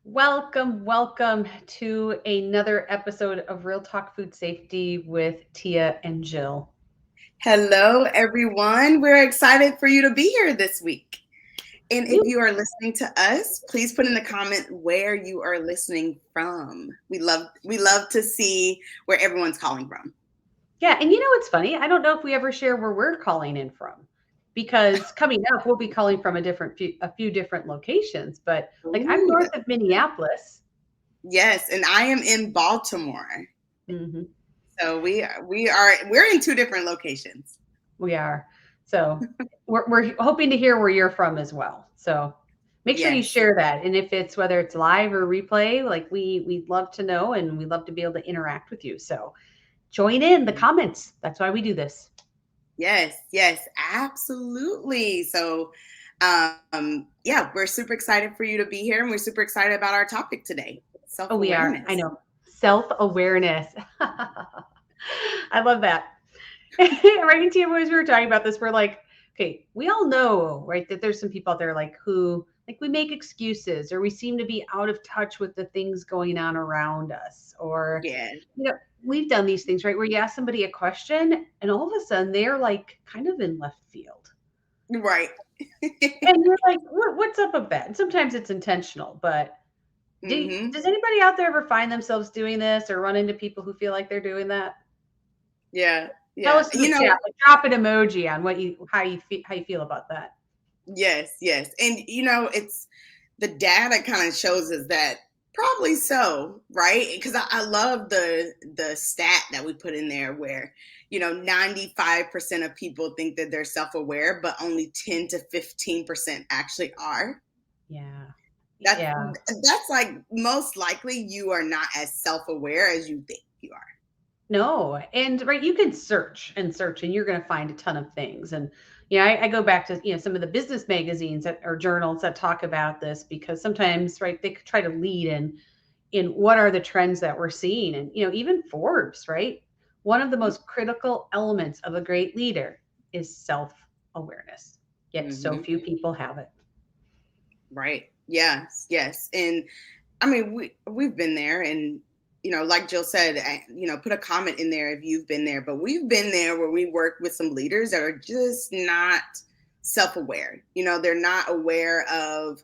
Welcome to another episode of Real Talk Food Safety with Tia and Jill. Hello, everyone. We're excited for you to be here this week. And if You, you are listening to us, please put in the comment where you are listening from. We love to see where everyone's calling from. yeah, and you know what's funny? I don't know if we ever share where we're calling in from, because coming up we'll be calling from a few different locations. But like I'm Ooh, north of Minneapolis. yes, and I am in Baltimore. Hmm. So we're in two different locations. We are. So we're hoping to hear where you're from as well. So make sure you Yes, share that. And if it's whether it's live or replay, like we'd love to know and we'd love to be able to interact with you. So join in the comments. That's why we do this. yes, absolutely. So yeah, we're super excited for you to be here and we're super excited about our topic today. Oh, we are. I Self-awareness. know. Self-awareness. I love that. Right, Tia, as we were talking about this, we're like, okay, we all know, right, that there's some people out there like who like we make excuses or we seem to be out of touch with the things going on around us. Or, Yeah, you know, we've done these things, right, where you ask somebody a question and all of a sudden they're like kind of in left field. right. And you're like, what's up with that? And sometimes it's intentional, but Hmm. does anybody out there ever find themselves doing this or run into people who feel like they're doing that? Yeah, Tell yeah. us in the chat, like drop an emoji on how you feel about that. Yes. And it's the data kind of shows us that probably so, right? Because I love the stat that we put in there where 95% of people think that they're self-aware, but only 10 to 15% actually are. Yeah. That's Yeah. that's like most likely you are not as self-aware as you think you are. No. And right, you can search and you're going to find a ton of things. And I go back to, some of the business magazines or journals that talk about this because sometimes, right, they could try to lead in what are the trends that we're seeing. And, even Forbes, right? One of the most critical elements of a great leader is self-awareness. Yet so Hmm. few people have it. Right. Yes. And I mean, we've been there, and like Jill said, put a comment in there if you've been there. But we've been there where we work with some leaders that are just not self-aware. They're not aware of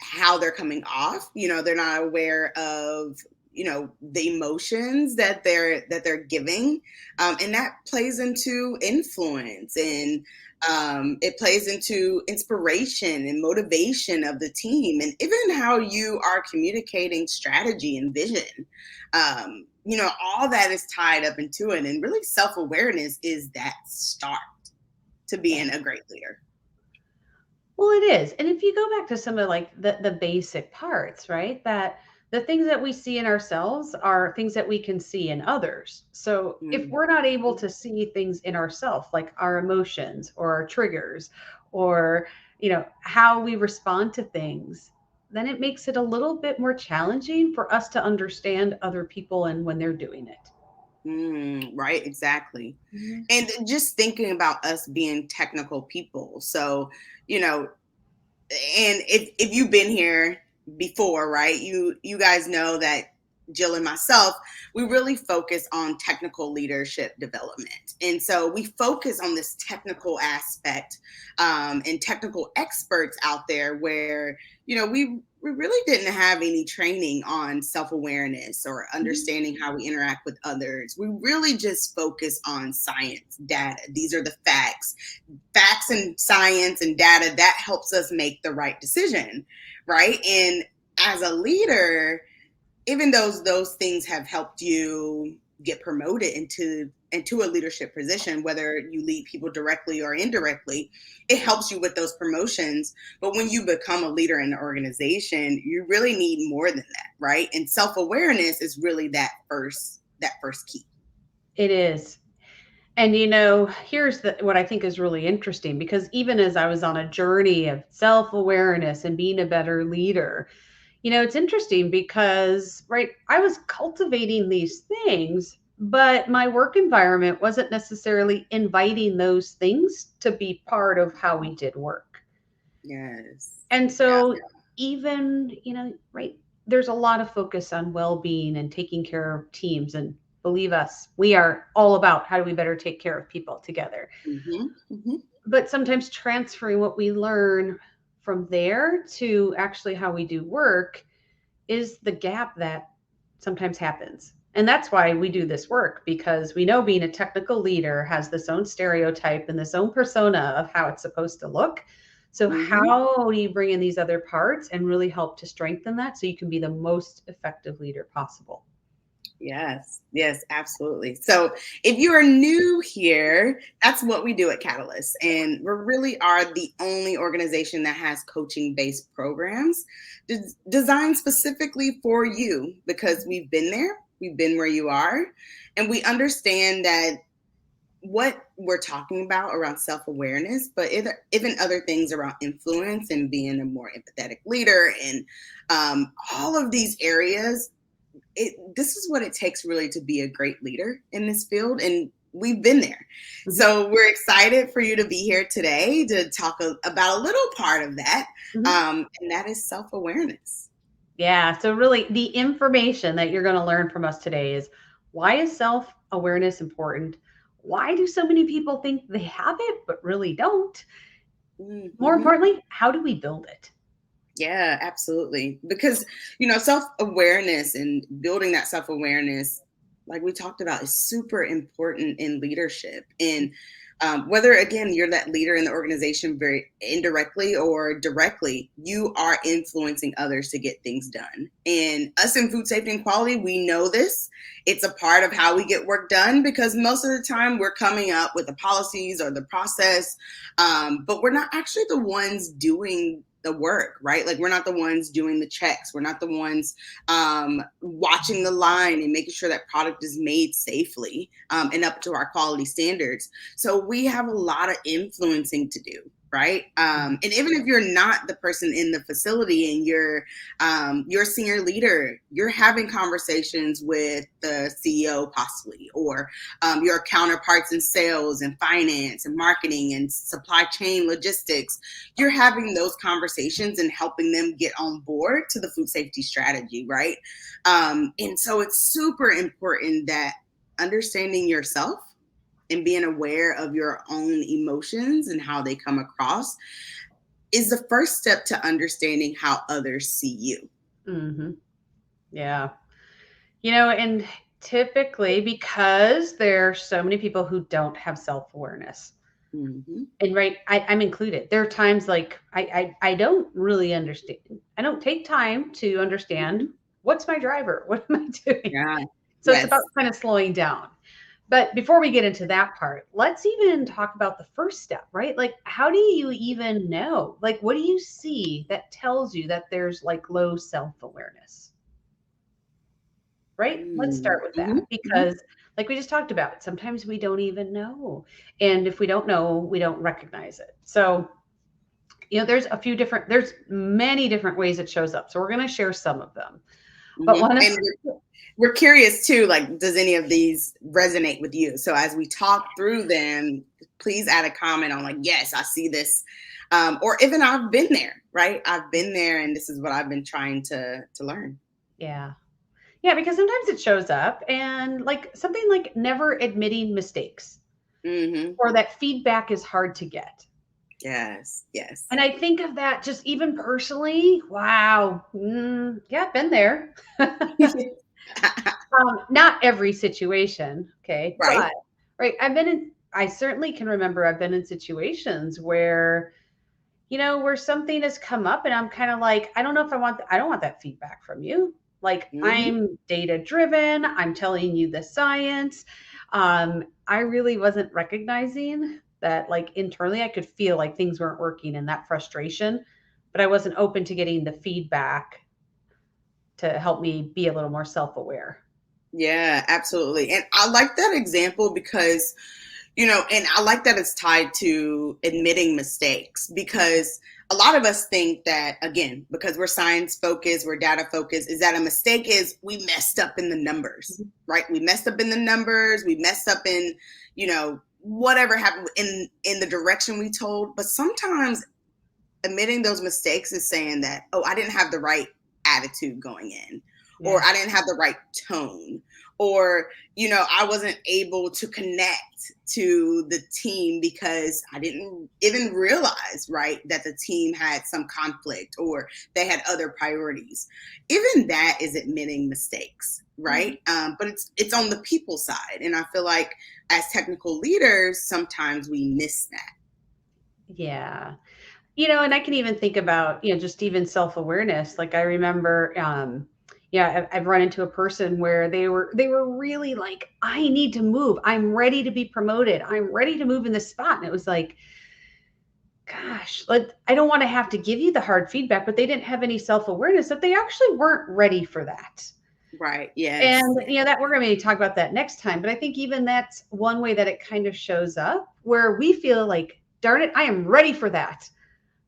how they're coming off. They're not aware of the emotions that they're giving, and that plays into influence, and it plays into inspiration and motivation of the team, and even how you are communicating strategy and vision. All that is tied up into it, and really self-awareness is that start to Yeah. being a great leader. Well, it is. And if you go back to some of like the basic parts, right? That the things that we see in ourselves are things that we can see in others. So if Mm-hmm. we're not able to see things in ourselves, like our emotions or our triggers or, how we respond to things, then it makes it a little bit more challenging for us to understand other people and when they're doing it. Right, exactly. Mhm. And just thinking about us being technical people. So, you know, and if you've been here before, right, you guys know that Jill and myself, we really focus on technical leadership development, and so we focus on this technical aspect, and technical experts out there where we really didn't have any training on self-awareness or Mhm. understanding how we interact with others. We really just focus on science data. These are the facts and science and data that helps us make the right decision, right? And as a leader, even though those things have helped you get promoted into a leadership position, whether you lead people directly or indirectly, it helps you with those promotions. But when you become a leader in the organization, you really need more than that, right? And self-awareness is really that first key. It is. And here's what I think is really interesting because even as I was on a journey of self awareness and being a better leader, it's interesting because, right, I was cultivating these things, but my work environment wasn't necessarily inviting those things to be part of how we did work. Yes. And Yeah. so, even, right, there's a lot of focus on well-being and taking care of teams. And believe us, we are all about how do we better take care of people together. Mm-hmm. Mm-hmm. But sometimes transferring what we learn from there to actually how we do work is the gap that sometimes happens. And that's why we do this work, because we know being a technical leader has this own stereotype and this own persona of how it's supposed to look. So, Mm-hmm. how do you bring in these other parts and really help to strengthen that so you can be the most effective leader possible? Yes, yes, absolutely. So if you are new here, that's what we do at Catalyst. And we really are the only organization that has coaching based programs designed specifically for you because we've been there, we've been where you are, and we understand that what we're talking about around self-awareness, but even other things around influence and being a more empathetic leader and all of these areas, this is what it takes really to be a great leader in this field. And we've been there. Mhm. So we're excited for you to be here today to talk about a little part of that. Mhm. And that is self-awareness. Yeah. So, really, the information that you're going to learn from us today is, why is self awareness important? Why do so many people think they have it, but really don't? More Mm-hmm. importantly, how do we build it? Yeah, absolutely. Because, self-awareness and building that self-awareness, like we talked about, is super important in leadership. And whether, again, you're that leader in the organization very indirectly or directly, you are influencing others to get things done. And us in food safety and quality, we know this. It's a part of how we get work done because most of the time we're coming up with the policies or the process, but we're not actually the ones doing the work, right? Like we're not the ones doing the checks. We're not the ones watching the line and making sure that product is made safely and up to our quality standards. So we have a lot of influencing to do, right? And even if you're not the person in the facility and you're a senior leader, you're having conversations with the CEO possibly, or your counterparts in sales and finance and marketing and supply chain logistics. You're having those conversations and helping them get on board to the food safety strategy, right? And so it's super important that understanding yourself and being aware of your own emotions and how they come across is the first step to understanding how others see you. Hmm. Yeah. And typically, because there are so many people who don't have self awareness, Mm-hmm. and right, I'm included. There are times like I don't really understand. I don't take time to Mm-hmm. understand what's my driver, what am I doing. Yeah. So it's about Yes. kind of slowing down. But before we get into that part, let's even talk about the first step, right? Like, how do you even know? Like, what do you see that tells you that there's like low self awareness, right? Let's start with Mm-hmm. that Mm-hmm. because, like we just talked about, sometimes we don't even know. And if we don't know, we don't recognize it. So, there's many different ways it shows up. So, we're going to share some of them. But Mm-hmm. one of And we're curious too, like, does any of these resonate with you? So as we talk through them, please add a comment on like, yes, I see this. Or even I've been there, right? I've been there and this is what I've been trying to learn. Yeah. Yeah, because sometimes it shows up and like something like never admitting mistakes Mm-hmm. or that feedback is hard to get. Yes, yes. And I think of that just even personally. Wow. Yeah, been there. Not every situation. Okay. Right. But, right. I certainly can remember I've been in situations where, where something has come up and I'm kind of like, I don't know if I don't want that feedback from you. Like, Mm-hmm. I'm data driven, I'm telling you the science. I really wasn't recognizing that, like, internally, I could feel like things weren't working and that frustration, but I wasn't open to getting the feedback to help me be a little more self aware. Yeah, absolutely. And I like that example because and I like that it's tied to admitting mistakes because a lot of us think that, again, because we're science focused, we're data focused, is that a mistake is we messed up in the numbers, right? We messed up in the numbers, we messed up in, whatever happened in the direction we told. But sometimes admitting those mistakes is saying that, oh, I didn't have the right attitude going in, or Yeah. I didn't have the right tone, or, I wasn't able to connect to the team because I didn't even realize, right, that the team had some conflict or they had other priorities. Even that is admitting mistakes, Mhm. right? But it's on the people side. And I feel like as technical leaders, sometimes we miss that. Yeah. And I can even think about, just even self-awareness. Like I remember, yeah, I've run into a person where they were really like, I need to move. I'm ready to be promoted. I'm ready to move in this spot. And it was like, gosh, like I don't want to have to give you the hard feedback, but they didn't have any self-awareness that they actually weren't ready for that. Right. Yes. And that we're going to talk about that next time. But I think even that's one way that it kind of shows up where we feel like, darn it, I am ready for that,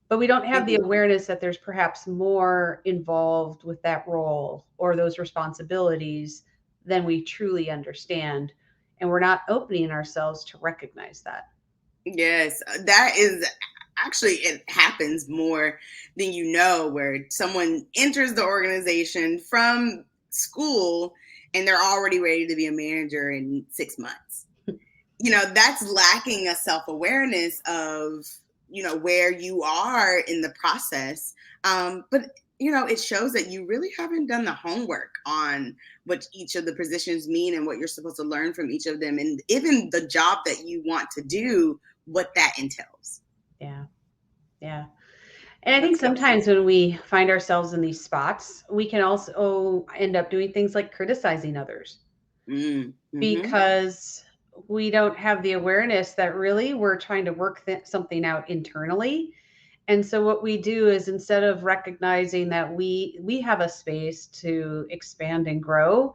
but we don't have the Mhm. awareness that there's perhaps more involved with that role or those responsibilities than we truly understand. And we're not opening ourselves to recognize that. Yes, that is actually, it happens more than you know, where someone enters the organization from school and they're already ready to be a manager in 6 months. That's lacking a self awareness of, where you are in the process. But, it shows that you really haven't done the homework on what each of the positions mean and what you're supposed to learn from each of them. And even the job that you want to do, what that entails. Yeah. Yeah. And I think That's good. sometimes when we find ourselves in these spots, we can also end up doing things like criticizing others Mm-hmm. because we don't have the awareness that really we're trying to work something out internally. And so what we do is instead of recognizing that we have a space to expand and grow,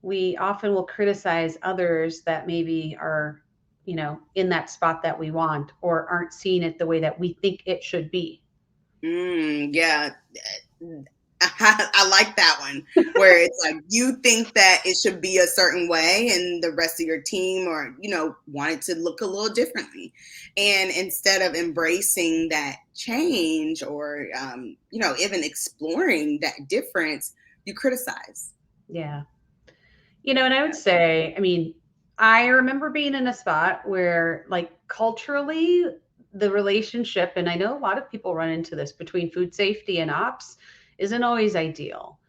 we often will criticize others that maybe are, in that spot that we want or aren't seeing it the way that we think it should be. Yeah. I like that one, where it's like you think that it should be a certain way and the rest of your team, or want it to look a little differently, and instead of embracing that change, or even exploring that difference, you criticize. Yeah. And I would say, I mean, I remember being in a spot where, like, culturally, the relationship, and I know a lot of people run into this between food safety and ops, isn't always ideal.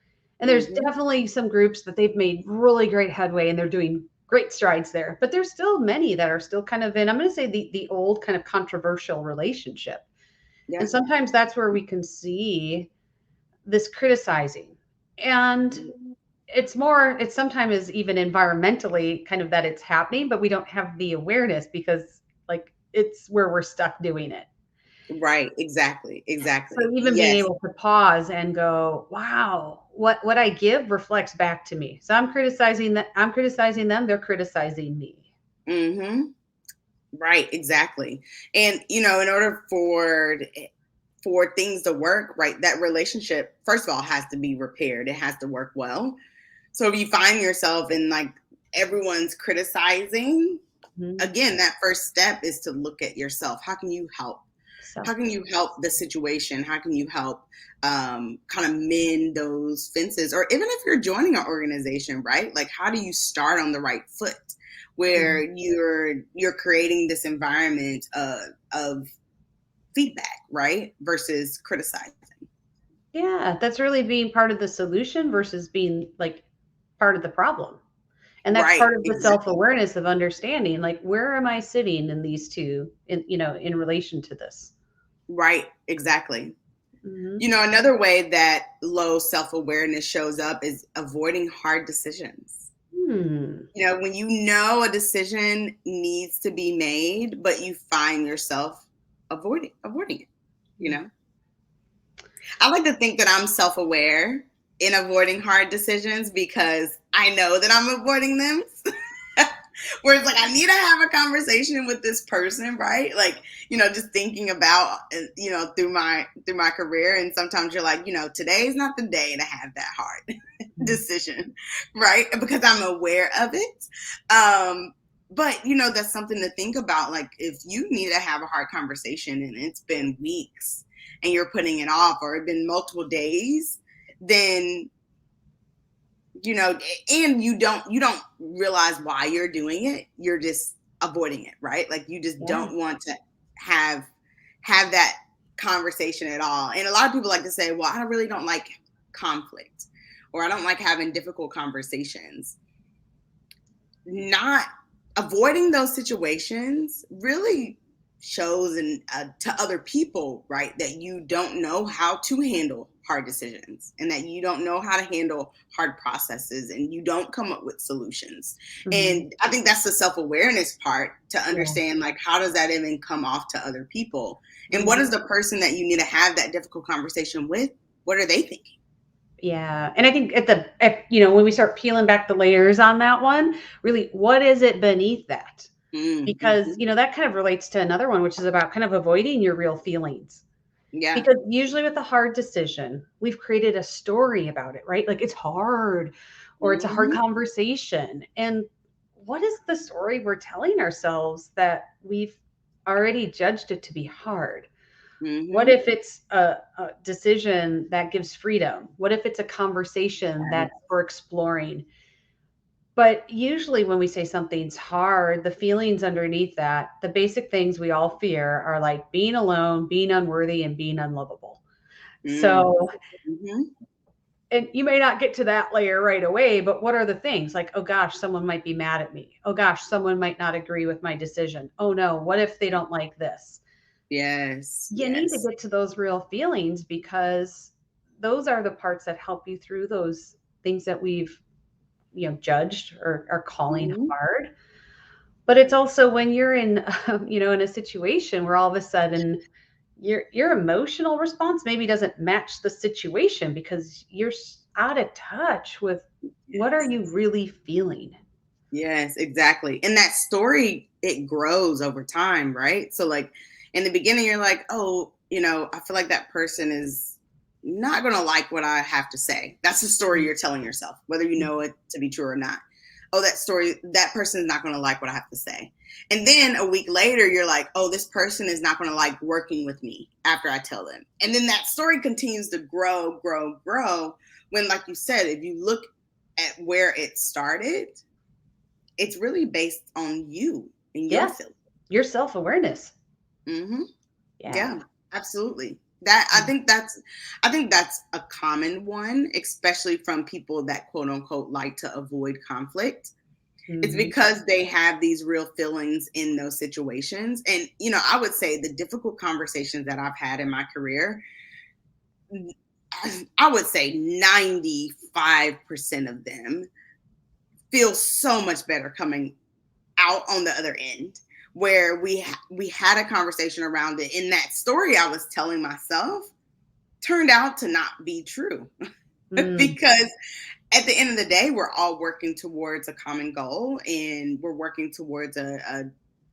And there's Mm-hmm. definitely some groups that they've made really great headway and they're doing great strides there. But there's still many that are still kind of in, I'm going to say, the old kind of controversial relationship. And Yeah. sometimes that's where we can see this criticizing. And it's sometimes even environmentally kind of that it's happening, but we don't have the awareness because like it's where we're stuck doing it. Right. Exactly. So Exactly. even being Yes. able to pause and go, wow, what I give reflects back to me. So I'm criticizing them, they're criticizing me. Mm-hmm. Right, exactly. And in order for things to work, right, that relationship first of all has to be repaired. It has to work well. So if you find yourself in, like, everyone's criticizing, Mhm. again, that first step is to look at yourself. How can you help? How can you help the situation? How can you help kind of mend those fences? Or even if you're joining an organization, right? Like, how do you start on the right foot, where Mhm. you're creating this environment of feedback, right, versus criticizing. Yeah, that's really being part of the solution versus being like part of the problem. And that's Right, part of the exactly. self-awareness of understanding, like, where am I sitting in these two in relation to this? Right, exactly. Mhm. Another way that low self-awareness shows up is avoiding hard decisions. Hmm. When a decision needs to be made, but you find yourself avoiding it. You Mm. know, I like to think that I'm self-aware in avoiding hard decisions because I know that I'm avoiding them. Where it's like, I need to have a conversation with this person, right? Like, just thinking about, through my career, and sometimes you're like, today's not the day to have that hard Mhm. decision, right? Because I'm aware of it. But that's something to think about. Like, if you need to have a hard conversation and it's been weeks and you're putting it off, or it's been multiple days, then and you don't realize why you're doing it. You're just avoiding it, right? Like you just Yeah. don't want to have that conversation at all. And a lot of people like to say, well, I really don't like conflict, or I don't like having difficult conversations. Not avoiding those situations really shows to other people, right, that you don't know how to handle hard decisions, and that you don't know how to handle hard processes, and you don't come up with solutions. Mhm. And I think that's the self-awareness part, to Yeah. understand, like, how does that even come off to other people, and what Mhm. is the person that you need to have that difficult conversation with, what are they thinking? Yeah, and I think when we start peeling back the layers on that one, really, what is it beneath that? Because, Mm-hmm. that kind of relates to another one, which is about kind of avoiding your real feelings. Yeah. Because usually with a hard decision, we've created a story about it, right? Like it's hard or it's a hard Mm-hmm. conversation. And what is the story we're telling ourselves that we've already judged it to be hard? What Mm-hmm. if it's a decision that gives freedom? What if it's a conversation that we're exploring? But usually, when we say something's hard, the feelings underneath that, the basic things we all fear are like being alone, being unworthy, and being unlovable. So, Mm-hmm. and you may not get to that layer right away, but what are the things? Like, oh gosh, someone might be mad at me. Oh gosh, someone might not agree with my decision. Oh no, what if they don't like this? Yes, You need to yes. get to those real feelings because those are the parts that help you through those things that we've, judged or are calling Mhm. hard. But it's also when you're in, in a situation where all of a sudden your emotional response maybe doesn't match the situation because you're out of touch with what are Yes. you really feeling. Yes, exactly. And that story, it grows over time, right? So, like, in the beginning, you're like, oh, I feel like that person is not going to like what I have to say. That's the story you're telling yourself, whether you know it to be true or not. Oh, that person is not going to like what I have to say. And then a week later, you're like, oh, this person is not going to like working with me after I tell them. And then that story continues to grow, grow, grow. When, like you said, if you look at where it started, it's really based on you and your Yeah, feelings. your self-awareness. Mm-hmm. Yeah. Yeah, absolutely. That I think that's a common one, especially from people that quote unquote like to avoid conflict. It's Mm-hmm. because they have these real feelings in those situations. And I would say the difficult conversations that I've had in my career, I would say 95% of them feel so much better coming out on the other end, where we had a conversation around it, and that story I was telling myself turned out to not be true. Mm, Because at the end of the day, we're all working towards a common goal, and we're working towards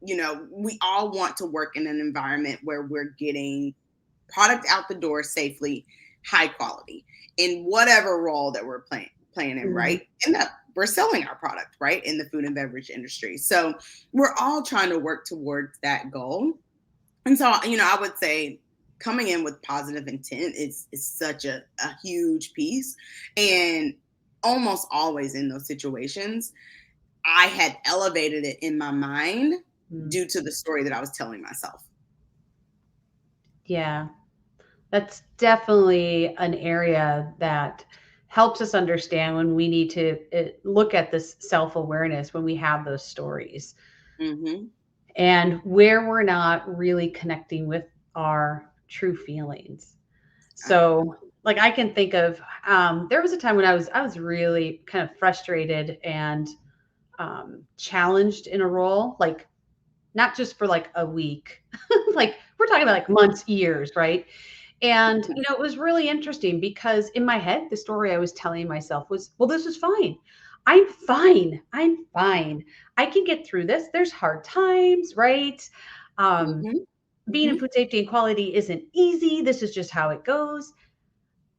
we all want to work in an environment where we're getting product out the door safely, high quality, in whatever role that we're playing in, mhm. right? And that we're selling our product, right, in the food and beverage industry. So we're all trying to work towards that goal. And so, I would say coming in with positive intent is such a huge piece. And almost always in those situations, I had elevated it in my mind Mm. due to the story that I was telling myself. Yeah, that's definitely an area that helps us understand when we need to look at this self-awareness when we have those stories Hmm. and where we're not really connecting with our true feelings. So, like I can think of, there was a time when I was really kind of frustrated and challenged in a role, like not just for like a week, like we're talking about like months, years, right? And it was really interesting because in my head, the story I was telling myself was, well, this is fine. I'm fine. I'm fine. I can get through this. There's hard times, right? Um, Hmm. being in Hmm. food safety and quality isn't easy. This is just how it goes.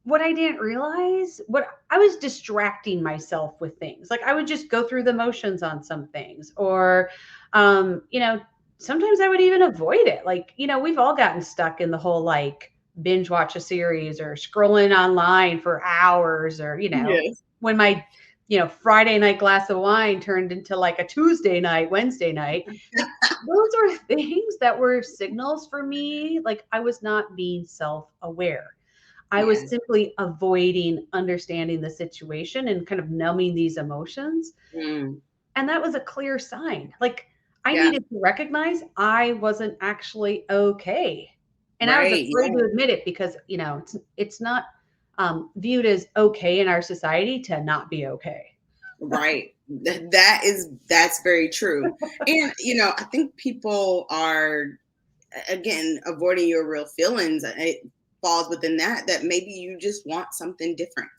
What I didn't realize, what I was distracting myself with things. Like I would just go through the motions on some things, or, um, you know, sometimes I would even avoid it. Like, we've all gotten stuck in the whole like, binge watch a series or scrolling online for hours, or, Yes. when my, Friday night glass of wine turned into like a Tuesday night, Wednesday night. Like, those are things that were signals for me. Like, I was not being self aware. I was Yeah. simply avoiding understanding the situation and kind of numbing these emotions. Mm. And that was a clear sign. Like, I Yeah. needed to recognize I wasn't actually okay. And I was Right. afraid to admit it because, it's not viewed as okay in our society to not be okay. Right. That's very true. And I think people are, again, avoiding your real feelings. It falls within that maybe you just want something different.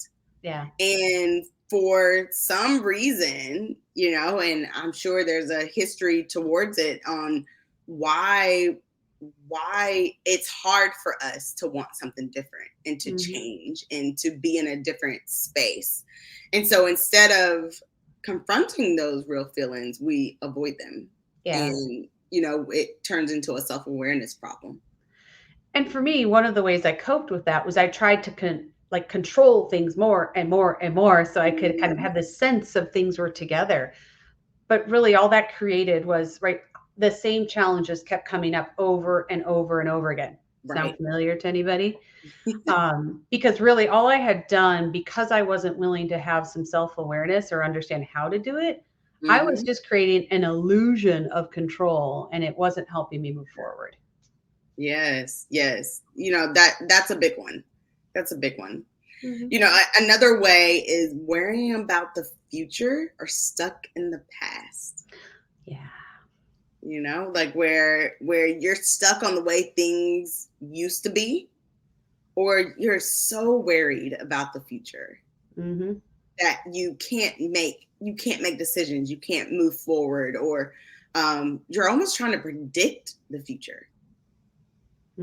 Yeah. And for some reason, and I'm sure there's a history towards it on why it's hard for us to want something different and to Hmm. change and to be in a different space. And so instead of confronting those real feelings, we avoid them. Yeah. And it turns into a self-awareness problem. And for me, one of the ways I coped with that was I tried to control things more and more and more so I could kind of Mhm. have this sense of things were together. But really all that created was, right, the same challenges kept coming up over and over and over again. Sound Right. familiar to anybody? Because really all I had done, because I wasn't willing to have some self-awareness or understand how to do it, I was Hmm. just creating an illusion of control, and it wasn't helping me move forward. Yes, yes. That's a big one. That's a big one. Hmm. Another way is worrying about the future or stuck in the past. Yeah. Like where you're stuck on the way things used to be, or you're so worried about the future Hmm. that you can't make decisions, you can't move forward, or you're almost trying to predict the future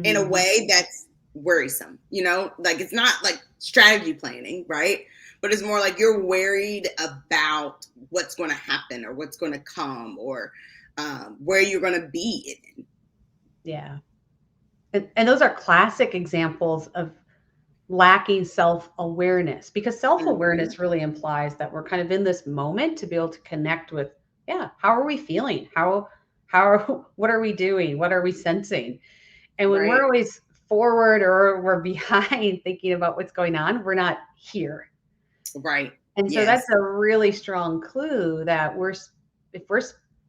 in a Hmm. way that's worrisome. Like it's not like strategy planning, right? But it's more like you're worried about what's going to happen or what's going to come, or where you're going to be in. Yeah. And those are classic examples of lacking self-awareness, because Mhm. self-awareness really implies that we're kind of in this moment to be able to connect with, yeah, how are we feeling, how are what are we doing, what are we sensing. And when we're Right. always forward or we're behind thinking about what's going on, we're not here. Right. And so that's Yes. a really strong clue that if we're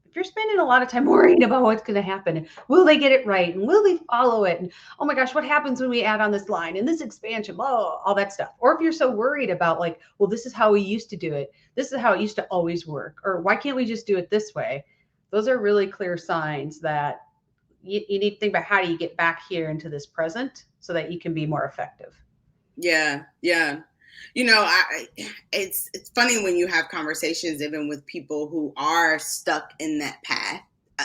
if you're spending a lot of time worrying about what's going to happen, and will they get it right, and will they follow it, and oh my gosh, what happens when we add on this line and this expansion, blah, all that stuff. Or if you're so worried about, like, well, this is how we used to do it, this is how it used to always work, or why can't we just do it this way? Those are really clear signs that you need to think about how do you get back here into this present so that you can be more effective. Yeah. Yeah. It's funny when you have conversations even with people who are stuck in that path,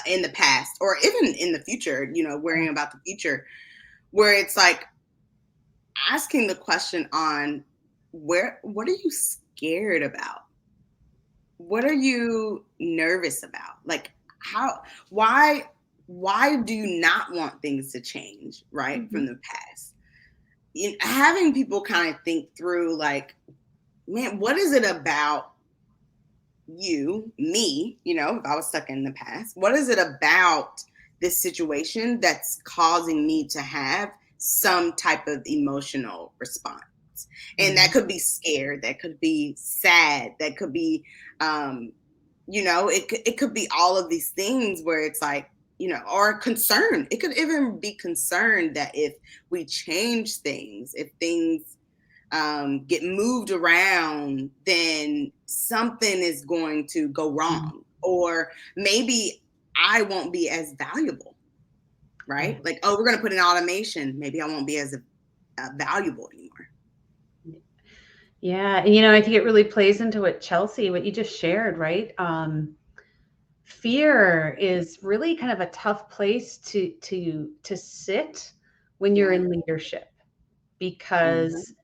in the past, or even in the future, Yeah. worrying about the future, where it's like asking the question on what are you scared about? What are you nervous about? Like, how why why do you not want things to change, right, Mhm. from the past? Having people kind of think through, like, man, what is it about me, if I was stuck in the past, what is it about this situation that's causing me to have some type of emotional response? And that Mhm. could be scared, that could be sad, that could be, it could be all of these things where it's like, or concern. It could even be concerned that if we change things, if things get moved around, then something is going to go Mhm. wrong. Or maybe I won't be as valuable, Yeah. right? Like, oh, we're going to put in automation. Maybe I won't be as valuable anymore. Yeah, and I think it really plays into what Chelsea, what you just shared, right? Fear is really kind of a tough place to sit when you're Yeah. in leadership, Hmm. because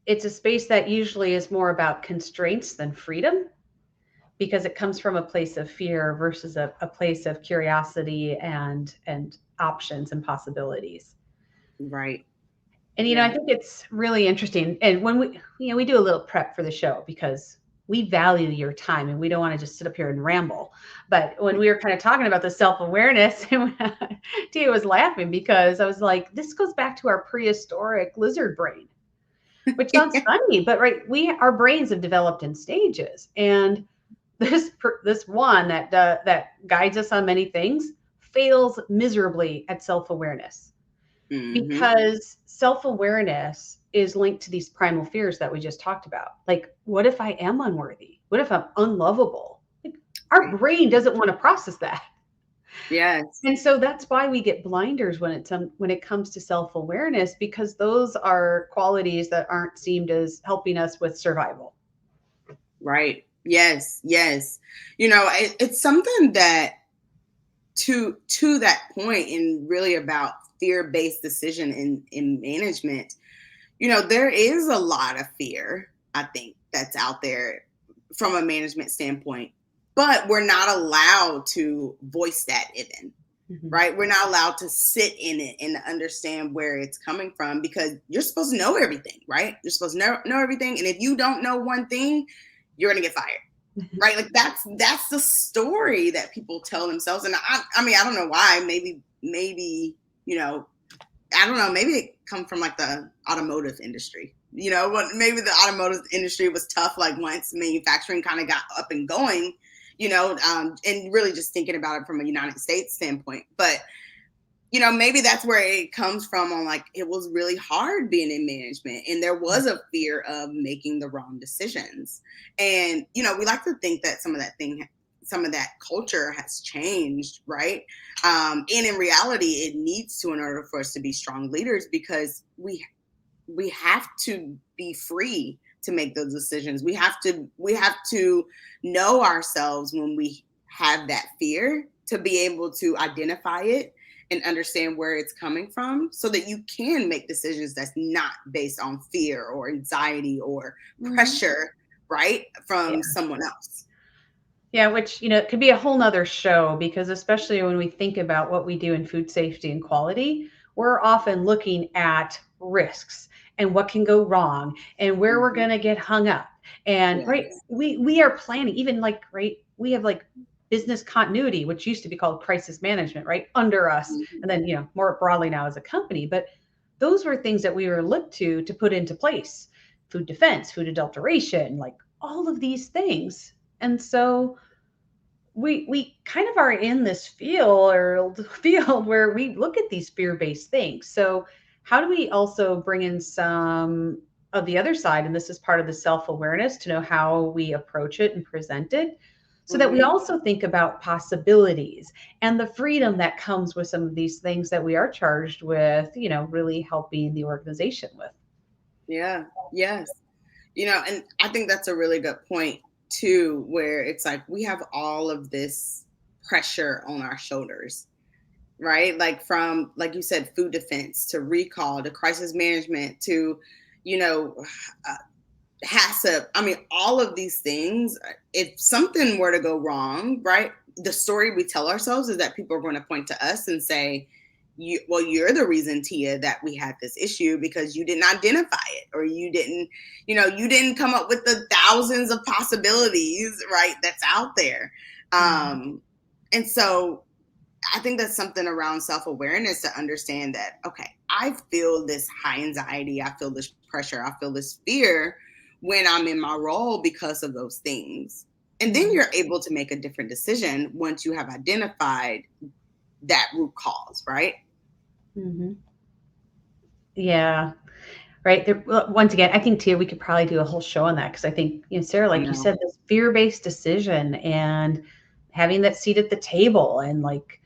it's a space that usually is more about constraints than freedom, because it comes from a place of fear versus a place of curiosity and options and possibilities. Right. And, I Yeah. think it's really interesting. And when we do a little prep for the show because we value your time and we don't want to just sit up here and ramble. But when we were kind of talking about the self awareness, Tia was laughing because I was like, this goes back to our prehistoric lizard brain, which sounds funny, but right, our brains have developed in stages. And this one that guides us on many things fails miserably at self awareness Mm-hmm. because self-awareness is linked to these primal fears that we just talked about. Like, what if I am unworthy? What if I'm unlovable? Like, our Right. brain doesn't want to process that. Yes. And so that's why we get blinders when it comes to self-awareness, because those are qualities that aren't seemed as helping us with survival. Right. Yes. Yes. It's something that to that point, and really about fear-based decision in management, there is a lot of fear, I think, that's out there from a management standpoint, but we're not allowed to voice that even, Mhm. right? We're not allowed to sit in it and understand where it's coming from, because you're supposed to know everything, right? You're supposed to know everything. And if you don't know one thing, you're going to get fired. Right? Like that's the story that people tell themselves. And I mean, I don't know why. Maybe, you know, I don't know, maybe it come from like the automotive industry. Maybe the automotive industry was tough, like once manufacturing kind of got up and going, and really just thinking about it from a United States standpoint. But maybe that's where it comes from, on like, it was really hard being in management and there was a fear of making the wrong decisions. And, we like to think that some of that culture has changed, right? And in reality, it needs to, in order for us to be strong leaders, because we have to be free to make those decisions. We have to know ourselves when we have that fear, to be able to identify it and understand where it's coming from, so that you can make decisions that's not based on fear or anxiety or Mhm. pressure, right, Yeah. from someone else. Yeah, which, it could be a whole nother show because especially when we think about what we do in food safety and quality, we're often looking at risks and what can go wrong and where we're Mm-hmm. going to get hung up. And right, Yes. we are planning, even like, right, we have like business continuity, which used to be called crisis management, right, under us. Mm-hmm. And then, more broadly now as a company, but those were things that we were looked to put into place. Food defense, food adulteration, like all of these things. And so we kind of are in this field where we look at these fear-based things. So how do we also bring in some of the other side, and this is part of the self-awareness, to know how we approach it and present it, so that we Mm-hmm. also think about possibilities and the freedom that comes with some of these things that we are charged with, really helping the organization with. Yeah. Yes. And I think that's a really good point too, where it's like we have all of this pressure on our shoulders, right? Like, from, like you said, food defense to recall to crisis management to, you know, uh, HACCP. I mean, all of these things, if something were to go wrong, right? The story we tell ourselves is that people are going to point to us and say, you're the reason, Tia, that we had this issue, because you didn't identify it, or you didn't come up with the thousands of possibilities, right, that's out there. Mhm. And so I think that's something around self-awareness, to understand that, okay, I feel this high anxiety, I feel this pressure, I feel this fear when I'm in my role because of those things. And then Mhm. you're able to make a different decision once you have identified that root cause, right? Mhm. Yeah. Right. There, well, once again, I think too, we could probably do a whole show on that because I think, Sarah, I like you know. said, this fear-based decision and having that seat at the table and like,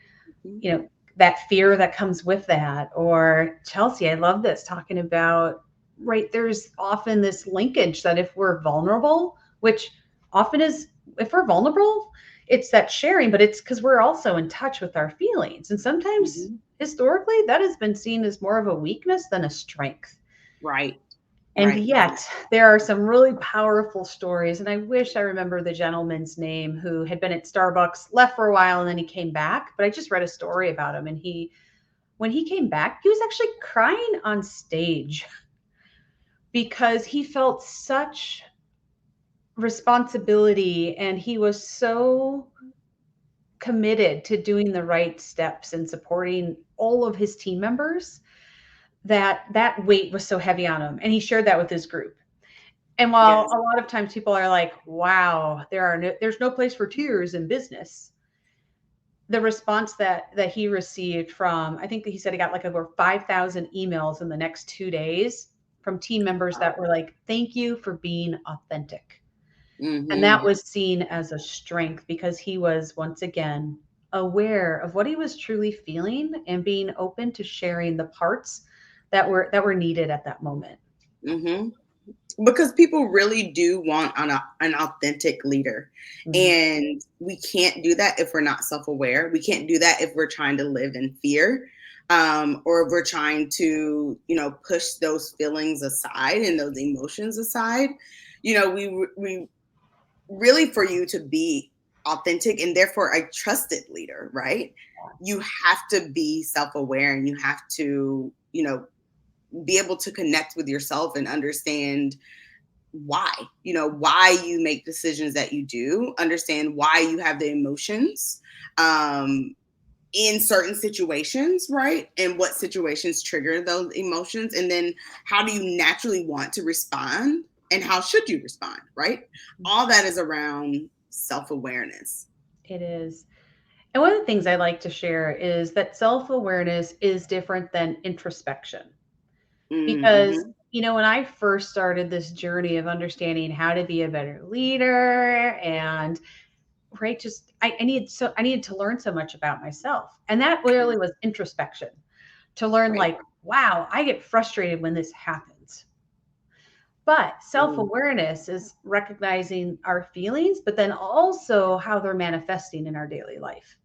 Mhm. you know, that fear that comes with that. Or Chelsea, I love this talking about, right, there's often this linkage that if we're vulnerable, which often is, if we're vulnerable, it's that sharing, but it's because we're also in touch with our feelings. And sometimes Mhm. historically that has been seen as more of a weakness than a strength. Right. And Right. yet, there are some really powerful stories. And I wish I remember the gentleman's name who had been at Starbucks, left for a while, and then he came back. But I just read a story about him, and he when he came back, he was actually crying on stage because he felt such responsibility and he was so committed to doing the right steps and supporting all of his team members that that weight was so heavy on him. And he shared that with his group. And while Yes. a lot of times people are like, wow, there's no place for tears in business, the response that he received from, I think that he said he got like over 5,000 emails in the next 2 days from team members that were like, thank you for being authentic. And that Mm-hmm. was seen as a strength because he was once again aware of what he was truly feeling and being open to sharing the parts that were needed at that moment. Mm-hmm. Because people really do want an authentic leader. Mhm. And we can't do that if we're not self-aware. We can't do that if we're trying to live in fear, or if we're trying to, push those feelings aside and those emotions aside. We really, for you to be authentic and therefore a trusted leader, right? You have to be self-aware, and you have to, be able to connect with yourself and understand why, why you make decisions that you do, understand why you have the emotions in certain situations, right? And what situations trigger those emotions. And then how do you naturally want to respond, and how should you respond, right? All that is around self-awareness. It is. And one of the things I like to share is that self awareness is different than introspection. Because, Mm-hmm. when I first started this journey of understanding how to be a better leader and right, just I needed to learn so much about myself. And that really was introspection to learn Right. like, wow, I get frustrated when this happens. But self awareness is recognizing our feelings, but then also how they're manifesting in our daily life.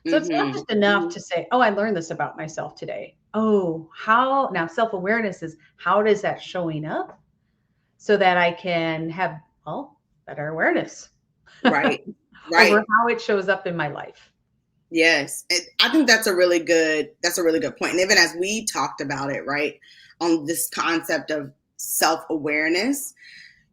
So it's not Mm-hmm. just enough to say, oh, I learned this about myself today. Oh, how now self awareness is how does that showing up so that I can have, well, better awareness Right. over Right. how it shows up in my life. Yes. And I think that's a really good point. And even as we talked about it, right, on this concept of self-awareness,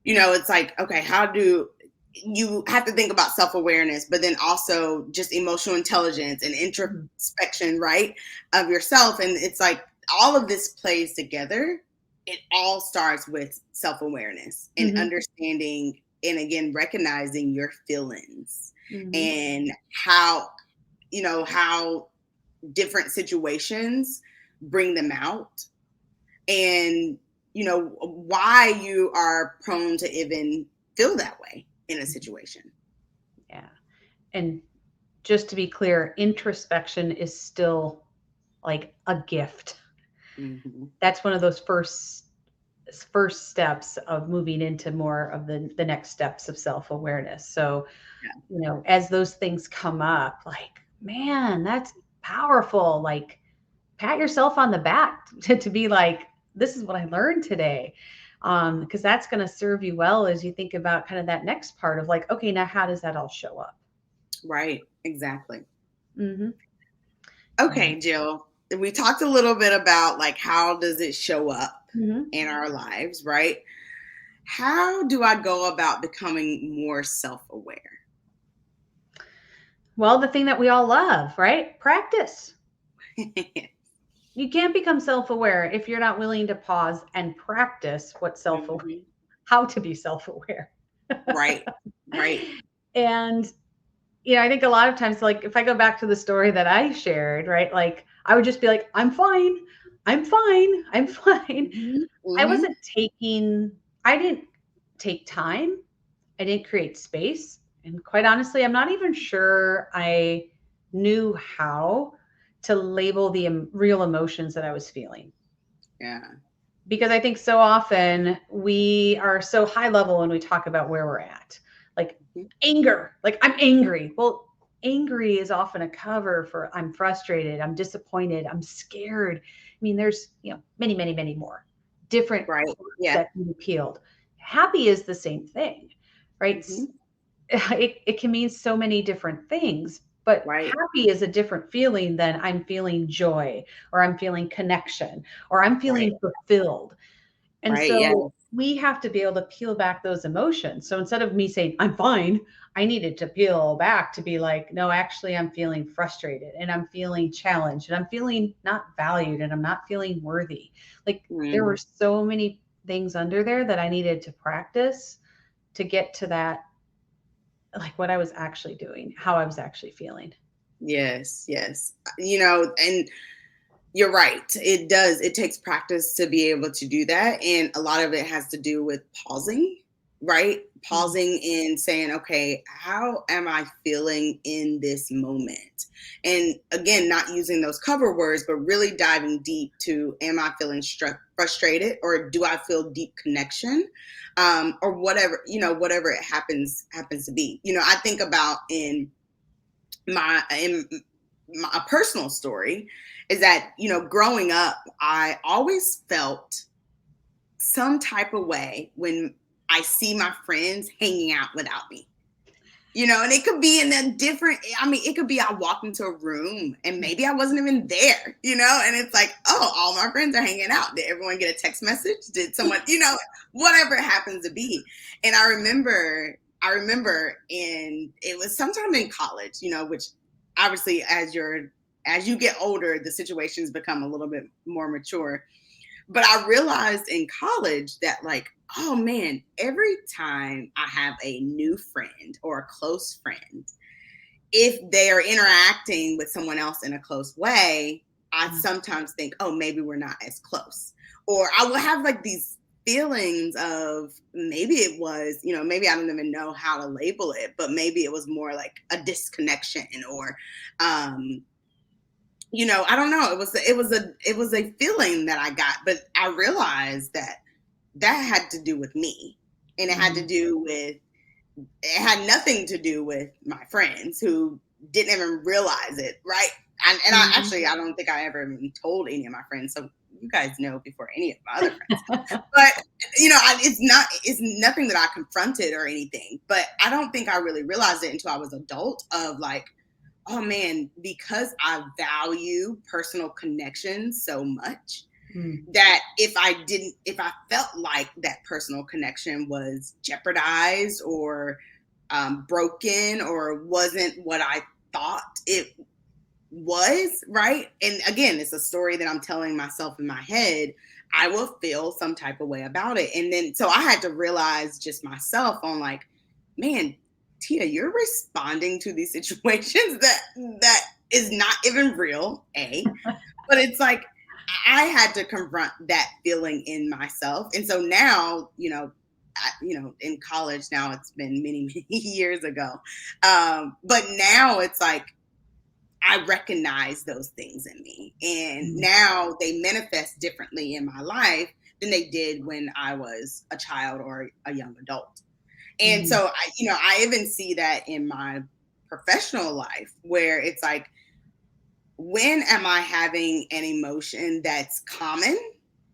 it's like, okay, how do you have to think about self-awareness, but then also just emotional intelligence and Mhm. introspection, right, of yourself. And it's like all of this plays together. It all starts with self-awareness and Mhm. understanding, and again, recognizing your feelings Mhm. and how different situations bring them out, and why you are prone to even feel that way in a situation. Yeah. And just to be clear, introspection is still like a gift. Mm-hmm. That's one of those first steps of moving into more of the next steps of self-awareness. So, Yeah. as those things come up, like, man, that's powerful. Like, pat yourself on the back to be like, this is what I learned today. Because that's going to serve you well as you think about kind of that next part of like, okay, now how does that all show up? Right, exactly. Mm-hmm. Okay, Jill, we talked a little bit about like how does it show up Mm-hmm. in our lives, right? How do I go about becoming more self-aware? Well, the thing that we all love, right? Practice. You can't become self-aware if you're not willing to pause and practice Hmm. how to be self-aware. Right, right. And I think a lot of times, like if I go back to the story that I shared, right? Like I would just be like, I'm fine. I'm fine. I'm fine. Hmm. I Hmm. wasn't taking, I didn't take time. I didn't create space. And quite honestly, I'm not even sure I knew how to label the real emotions that I was feeling. Yeah. Because I think so often we are so high level when we talk about where we're at. Like Mhm. anger, like I'm angry. Well, angry is often a cover for I'm frustrated, I'm disappointed, I'm scared. I mean, there's, many, many, many more different Right. parts Yeah. that can be peeled. Happy is the same thing, right? Hmm. It can mean so many different things. But Right. happy is a different feeling than I'm feeling joy, or I'm feeling connection, or I'm Right. feeling fulfilled. And Right. Yes. so we have to be able to peel back those emotions. So instead of me saying, I'm fine, I needed to peel back to be like, no, actually, I'm feeling frustrated and I'm feeling challenged and I'm feeling not valued and I'm not feeling worthy. Like there were Mm. so many things under there that I needed to practice to get to that, like what I was actually doing, how I was actually feeling. Yes. Yes. And you're right. It does. It takes practice to be able to do that. And a lot of it has to do with pausing, right? Mm. Pausing and saying, okay, how am I feeling in this moment? And again, not using those cover words, but really diving deep to, am I feeling frustrated, or do I feel deep connection? Or whatever, whatever it happens to be. I think about in my personal story is that, growing up, I always felt some type of way when I see my friends hanging out without me. And it could be in a different, I mean, it could be I walked into a room and maybe I wasn't even there, and it's like, oh, all my friends are hanging out. Did everyone get a text message? Did someone, whatever it happens to be. And I remember and it was sometime in college, which obviously as you get older, the situations become a little bit more mature. But I realized in college that, like, oh man, every time I have a new friend or a close friend, if they are interacting with someone else in a close way, I Mm. sometimes think, oh, maybe we're not as close. Or I will have like these feelings of, maybe it was, maybe I don't even know how to label it, but maybe it was more like a disconnection, or um I don't know. It was a feeling that I got, but I realized that that had to do with me, and Mhm. it had nothing to do with my friends who didn't even realize it, right? And I Mhm. actually, I don't think I ever even told any of my friends, so you guys know before any of my other friends. But it's nothing that I confronted or anything. But I don't think I really realized it until I was adult. Of like, oh man, because I value personal connections so much, Mm. that if I felt like that personal connection was jeopardized, or broken, or wasn't what I thought it was, right? And again, it's a story that I'm telling myself in my head. I will feel some type of way about it. And then, so I had to realize just myself on like, man, Tia, you're responding to these situations that is not even real, but it's like, I had to confront that feeling in myself. And so now, in college now, it's been many, many years ago. But now it's like, I recognize those things in me. And Mm. now they manifest differently in my life than they did when I was a child or a young adult. And Mm. so I even see that in my professional life, where it's like, when am I having an emotion that's common,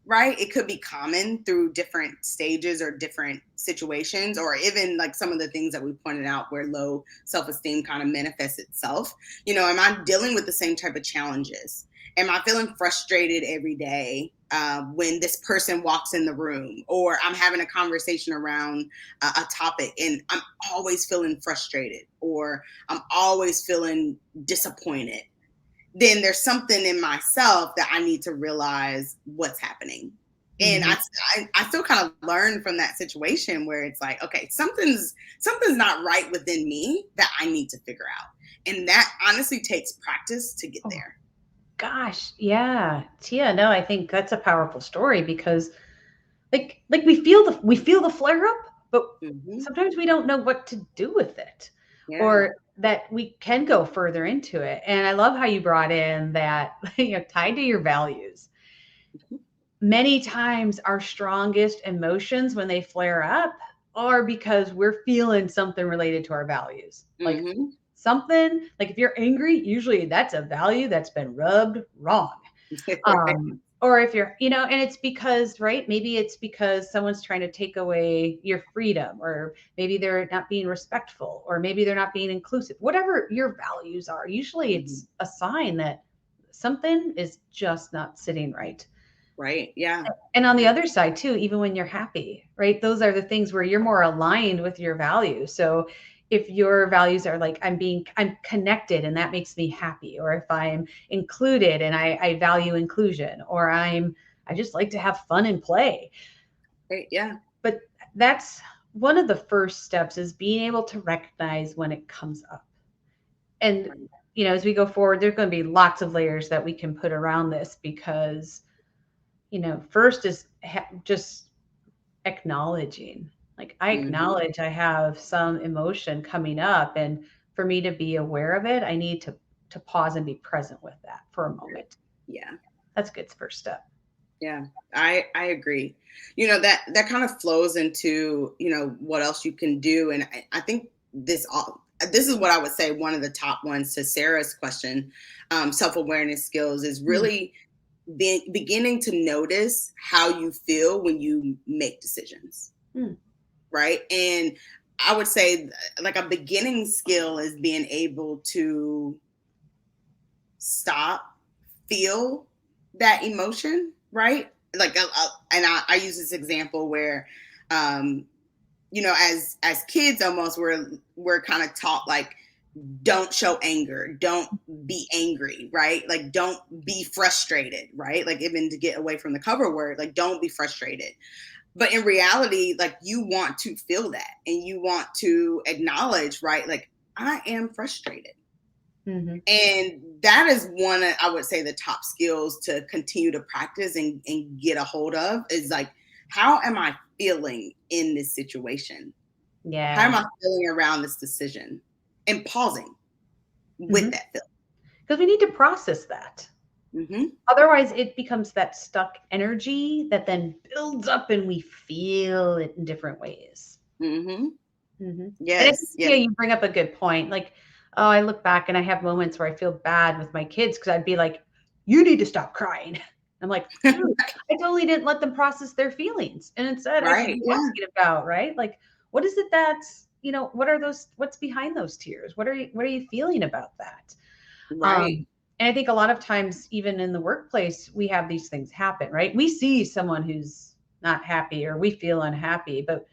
right? It could be common through different stages or different situations, or even like some of the things that we pointed out where low self esteem kind of manifests itself. Am I dealing with the same type of challenges? Am I feeling frustrated every day when this person walks in the room, or I'm having a conversation around a topic and I'm always feeling frustrated, or I'm always feeling disappointed? Then there's something in myself that I need to realize what's happening. And Mhm. I still kind of learned from that situation where it's like, okay, something's not right within me that I need to figure out. And that honestly takes practice to get Oh there. gosh, yeah. Tia, no, I think that's a powerful story because like we feel the flare up, but Hmm. sometimes we don't know what to do with it, Yeah. or that we can go further into it. And I love how you brought in that tied to your values. Many times our strongest emotions when they flare up are because we're feeling something related to our values. Like Hmm. something, like if you're angry, usually that's a value that's been rubbed wrong. Right. Or if you're, and it's because, right? Maybe it's because someone's trying to take away your freedom, or maybe they're not being respectful, or maybe they're not being inclusive. Whatever your values are, usually Mhm. it's a sign that something is just not sitting right. Right. Yeah. And on the Yeah. other side too, even when you're happy, right? Those are the things where you're more aligned with your values. So if your values are like, I'm connected and that makes me happy, or if I'm included and I value inclusion, or I just like to have fun and play. Right. Yeah. But that's one of the first steps, is being able to recognize when it comes up. And Right. as we go forward, there's going to be lots of layers that we can put around this, because first is just acknowledging, like, I Hmm. acknowledge I have some emotion coming up, and for me to be aware of it, I need to pause and be present with that for a Right. moment. Yeah. That's a good first step. Yeah. I agree. That kind of flows into, what else you can do. And I think this is what I would say, one of the top ones to Sarah's question. Self-awareness skills is Mm, really beginning to notice how you feel when you make decisions, mm, right? And I would say, like, a beginning skill is being able to stop, feel that emotion, right? Like, and I use this example where, um, as kids, almost we're kind of taught, like, don't show anger, don't be angry, right? Like, don't be frustrated, right? Like, even to get away from the cover word, like, don't be frustrated. But in reality, like, you want to feel that, and you want to acknowledge, right? Like, I am frustrated. mhm. And that is one of, I would say, the top skills to continue to practice and get a hold of, is like, how am I feeling in this situation? How am Yeah. I feeling around this decision? And pausing with Because that feeling. we need to process that. Hmm. Otherwise, it becomes that stuck energy that then builds up, and we feel it in different ways. Hmm. Mhm. And I think, Yes. Yes. yeah, you bring up a good point. Like, oh, I look back and I have moments where I feel bad with my kids, because I'd be like, "You need to stop crying." I'm like, "Dude, I totally didn't let them process their feelings, and instead I should Right. be Yeah. asking about, right? Like, what is it that's, what are those? What's behind those tears? What are you feeling about that?" Right. Um, and I think a lot of times, even in the workplace, we have these things happen, right? We see someone who's not happy, or we feel unhappy, but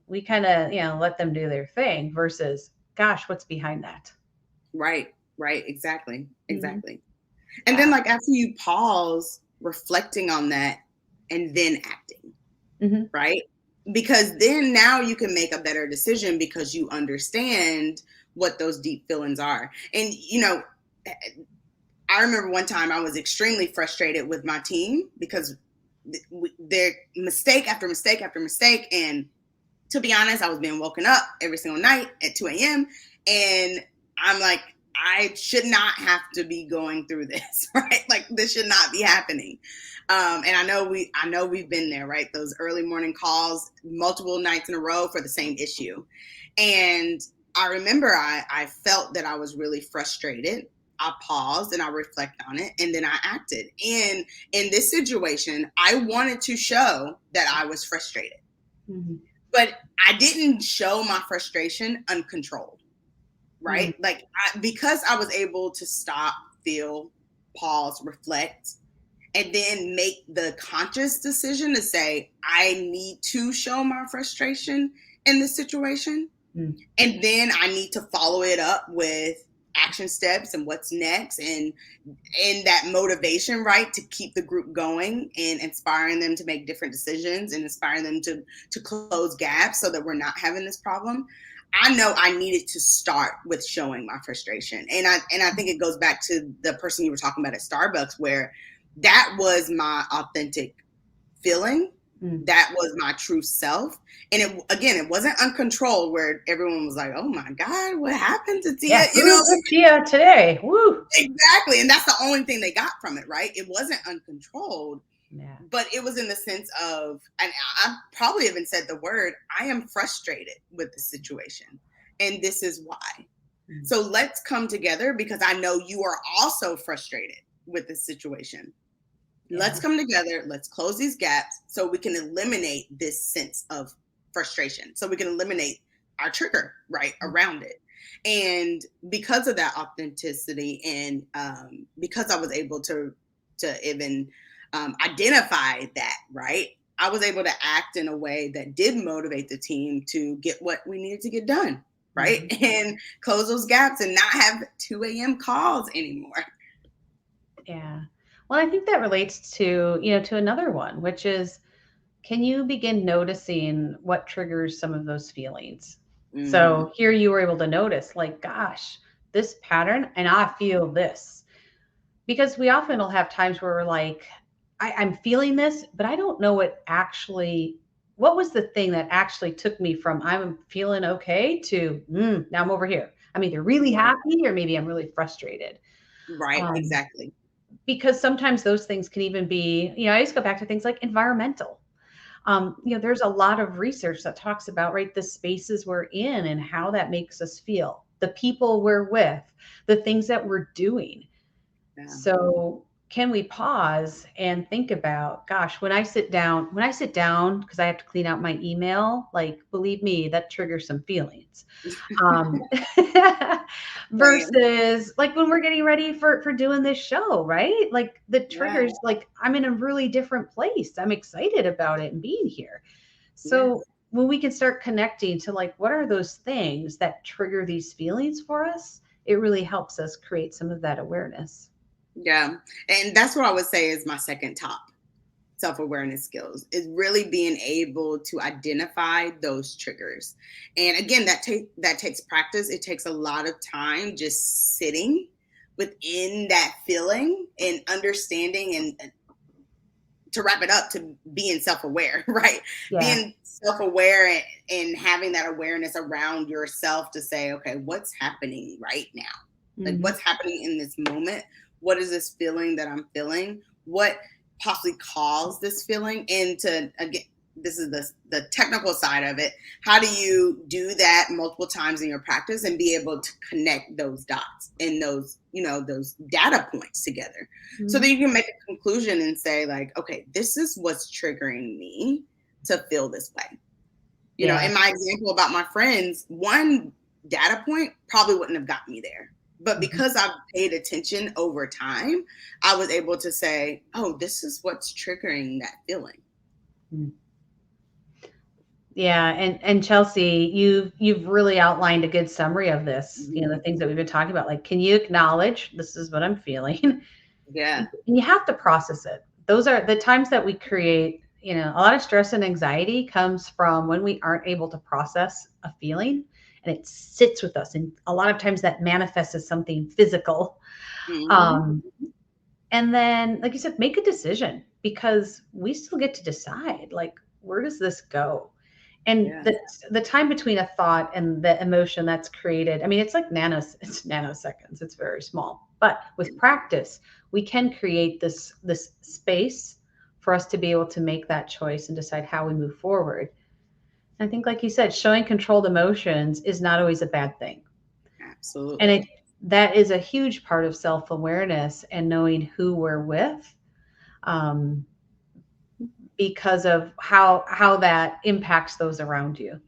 we kind of, let them do their thing, versus, gosh, what's behind that? Right. Right. Exactly. Hmm. Exactly. And then, Yeah. like, after you pause, reflecting on that, and then acting, Hmm. right? Because then now you can make a better decision, because you understand what those deep feelings are. And, I remember one time I was extremely frustrated with my team, because their mistake after mistake after mistake. And to be honest, I was being woken up every single night at 2 a.m. And I'm like, I should not have to be going through this, right? Like, this should not be happening. And I know we've been there, right? Those early morning calls, multiple nights in a row for the same issue. And I remember I felt that I was really frustrated. I paused and I reflect on it, and then I acted. And in this situation, I wanted to show that I was frustrated, Hmm. but I didn't show my frustration uncontrolled, Hmm. right? Like, because I was able to stop, feel, pause, reflect, and then make the conscious decision to say, I need to show my frustration in this situation. And then I need to follow it up with action steps and what's next, and that motivation, right, to keep the group going and inspiring them to make different decisions and inspiring them to close gaps so that we're not having this problem. I know I needed to start with showing my frustration. And I think it goes back to the person you were talking about at Starbucks, where that was my authentic feeling. Hmm. That was my true self. And it wasn't uncontrolled, where everyone was like, "Oh my God, what happened to Tia?" Yeah. Who's with Tia today? Woo. Exactly. And that's the only thing they got from it, right? It wasn't uncontrolled, Yeah. but it was in the sense of, and I probably even said the word, I am frustrated with the situation. And this is why. Mm. So let's come together, because I know you are also frustrated with this situation. Let's Yeah. come together. Let's close these gaps so we can eliminate this sense of frustration. So we can eliminate our trigger right around it. And because of that authenticity, and because I was able to even identify that, right, I was able to act in a way that did motivate the team to get what we needed to get done, right, Mhm. and close those gaps and not have 2 a.m. calls anymore. Yeah. Well, I think that relates to, to another one, which is, can you begin noticing what triggers some of those feelings? Mm-hmm. So here you were able to notice, like, gosh, this pattern, and I feel this. Because we often will have times where we're like, I'm feeling this, but I don't know what was the thing that actually took me from I'm feeling okay to now I'm over here. I'm either really Right. happy or maybe I'm really frustrated. Right. Um, Exactly. because sometimes those things can even be, I just go back to things like environmental. There's a lot of research that talks about, right, the spaces we're in and how that makes us feel, the people we're with, the things that we're doing. Yeah. So, can we pause and think about, gosh, because I have to clean out my email, like, believe me, that triggers some feelings. Um, Same. versus like when we're getting ready for doing this show, right? Like the Yeah. triggers, like I'm in a really different place. I'm excited about it and being here. So Yes. when we can start connecting to like what are those things that trigger these feelings for us, it really helps us create some of that awareness. Yeah. And that's what I would say is my second top self-awareness skills, is really being able to identify those triggers. And again, that takes practice. It takes a lot of time just sitting within that feeling and understanding, and to wrap it up, to being self-aware, right, Yeah. being self-aware, and having that awareness around yourself to say, okay, what's happening right now, like Mhm. what's happening in this moment, what is this feeling that I'm feeling, what possibly caused this feeling, and to, again, this is the technical side of it, how do you do that multiple times in your practice and be able to connect those dots and those, those data points together, so that Mhm. you can make a conclusion and say, like, okay, this is what's triggering me to feel this way. Yeah. In my example about my friends, one data point probably wouldn't have got me there, but Mhm. because I've paid attention over time, I was able to say, oh, this is what's triggering that feeling. Mm. Yeah, and Chelsea, you've really outlined a good summary of this. The Mhm. things that we've been talking about. Like, can you acknowledge this is what I'm feeling? Yeah. And you have to process it. Those are the times that we create, a lot of stress and anxiety comes from when we aren't able to process a feeling and it sits with us. And a lot of times that manifests as something physical. Hmm. Um, and then, like you said, make a decision because we still get to decide, like, where does this go? And Yeah. the time between a thought and the emotion that's created, I mean, it's like it's nanoseconds. It's very small. But with practice, we can create this space for us to be able to make that choice and decide how we move forward. I think, like you said, showing controlled emotions is not always a bad thing. And Absolutely. that is a huge part of self-awareness and knowing who we're with. Um, because of how that impacts those around you.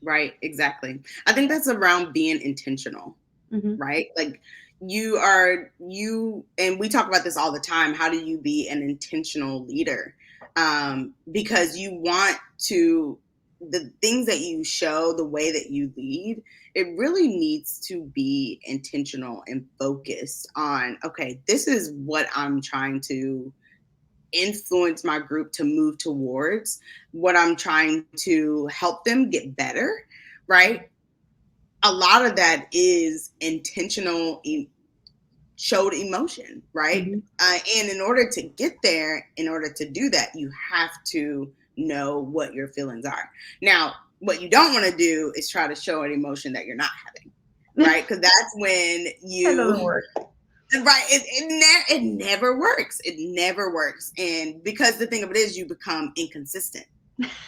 Right. Exactly. I think that's around being intentional, Mhm. right? Like, and we talk about this all the time. How do you be an intentional leader? Because you want to, the things that you show, the way that you lead, it really needs to be intentional and focused on, okay, this is what I'm trying to influence my group to move towards, what I'm trying to help them get better, right? A lot of that is intentional, showed emotion, right? Mhm. And in order to get there, in order to do that, you have to know what your feelings are. Now, what you don't want to do is try to show an emotion that you're not having, right? Because that's when That doesn't you, work. right, it never works. It never works. And because the thing of it is, you become inconsistent,